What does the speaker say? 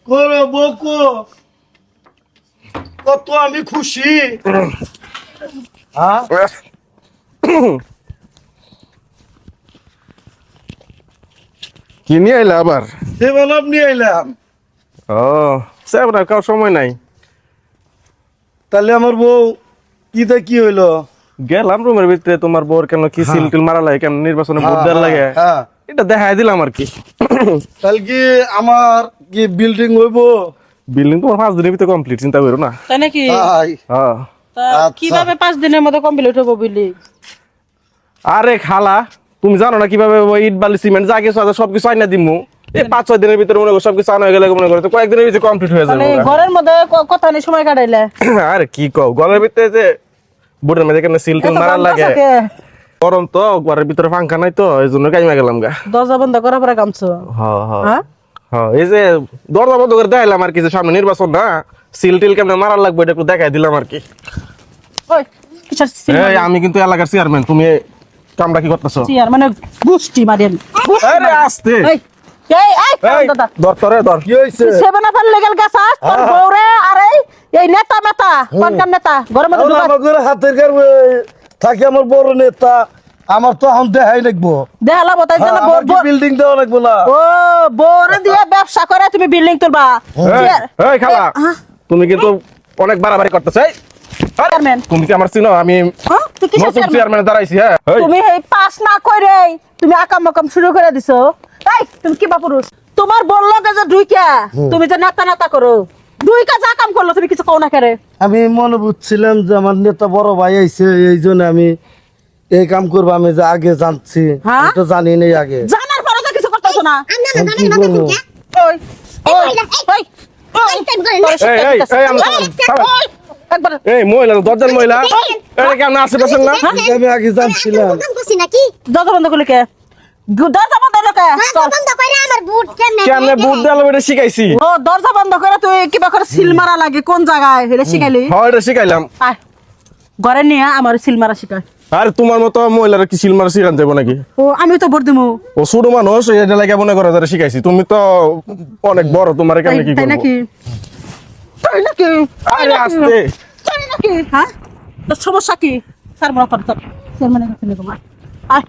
করো বকো, কত আমি খুশি। হ্যাঁ কি নিয়ে আইলা আবার? সেভেন আপ নিয়ে এলাম। ও সেভেন আপ খাওয়ার সময় নাই। তাহলে আমার বউ ঈদে কি হইলো? গেলাম রুমের ভিতরে, তোমার বোর কেন কি সিল টিল মারা লাগে, কেন নির্বাচনে ভোট দেওয়ার লাগে, হ্যাঁ এটা দেখাই দিলাম আর কি। তাহলে কি আমার কি বিল্ডিং হইবো? বিল্ডিং তোমার 5 দিনের ভিতরে কমপ্লিট, চিন্তা করো না। তাই নাকি? তাই হ্যাঁ। তা আচ্ছা। কিভাবে 5 দিনের মধ্যে কমপ্লিট হবো বিল্ডিং? আরে খালা, তুমি জানো না কিভাবে ওই ইট বালি সিমেন্ট যা কিছু আছে সবকিছু আইনা দিমু। এই 5-6 দিনের ভিতরে মনে করো সবকিছু আনা হয়ে গেলে মনে করো তো কয়েকদিনের ভিতরে কমপ্লিট হয়ে মানে যাবে। ঘরের মধ্যে কথা নেই সময় কাটাইলে? আরে কি কও, ঘরের ভিতরে যে বোর্ডের মধ্যে কেন সিল টিল এত মারা গন্ধ লাগে, থাকে। গরম তো, ঘরের ভিতরে পাঙ্খা নাই তো এই জন্য কাইমা গেলাম গা। দরজা বন্ধ করার পরে কামছো? হ্যাঁ হ্যাঁ হ্যাঁ হ্যাঁ, এই যে দরজা বন্ধ করে দেখাইলাম আর কি, যে সামনে নির্বাচন না, সিল টিল কেমন মারার লাগবে এটা একটু দেখাই দিলাম আর কি। ওই কিসের এই আমি কিন্তু এলাকার চেয়ারম্যান, তুমি কামটা কি করতেছো? চেয়ার মানে গুষ্টি মারেন। আরে আস্তে, এই এই এই দাদা ধর তোরে ধর। কি হইছে? সেভেন আপ লেগেল গেছাস তোর বউরে? আরে এই নেতা মেতা কোন কাম নেতা ঘরের মধ্যে ঢুকাস? আমাদের হাতের কার থাকে আমার বড় নেতা, আমার তো এখন দেখাই লাগবো। দেখালা বতাই যেন বিল্ডিং দেওয়া লাগবো না। ও বউরে দিয়ে ব্যবসা করে তুমি বিল্ডিং তুলবা? এই খালা, হ্যাঁ? তুমি কিন্তু অনেক বাড়াবাড়ি করতেছো। চেয়ারম্যান তুমি কি আমার চিনো? আমি হ্যাঁ তুই কিসের নতুন চেয়ারম্যান? চেয়ারম্যান দাঁড়াইছি। হ্যাঁ এই, তুমি এই পাস না করে তুমি আকাম মাকাম শুরু করে দিছো। এই তুমি কি বাপুরুষ? তোমার বললো যে ঢুইকা তুমি যে নাতা নাতা করো, ঢুইকা যা কাম করলো তুমি কিছু কও না করে? আমি মনে বুঝছিলাম যে আমার নেতা বড় ভাই আইছে, এই জন্য আমি এই কাম করবো। আমি যে আগে জানছি, হ্যাঁ? আমি তো জানি নাই আগে। জানার পরে তো কিছু করতেছো না। এখন কি করবো? ওই ওই ওই এই, এই, আমি একবার এই মহিলা তো দরজার মহিলা, এটা কেমন আশেপাশে না? আমি আগে জানছিলাম। দরজা বন্ধ করলে কে? দরজা বন্ধ করলে কে? চল। কেমনে বুট দেওয়া এটা শিখাইছি। ও দরজা বন্ধ করে তুই কিবা করে সিল মারা লাগে কোন জায়গায় হেলে শিখাইলি? হ্যাঁ এটা শিখাইলাম। আয় ঘরে নিয়ে আমার সিল মারা শিখাই। আরে তোমার মতো মহিলারা কি সিল মারা শিখান যাবো নাকি? ও আমি তো ভোট দিমু। ও ছোট মানুষ, এটা লাগে মনে করো যারা শিখাইছি। তুমি তো অনেক বড়, তোমার কেমনে কি তাই করবো? নাকি? তাই নাকি? আরে আস্তে, তাই নাকি? হ্যাঁ তোর সমস্যা কি? স্যার মনে কর চেয়ারম্যানের কাছে নিয়ে তোমার আয়।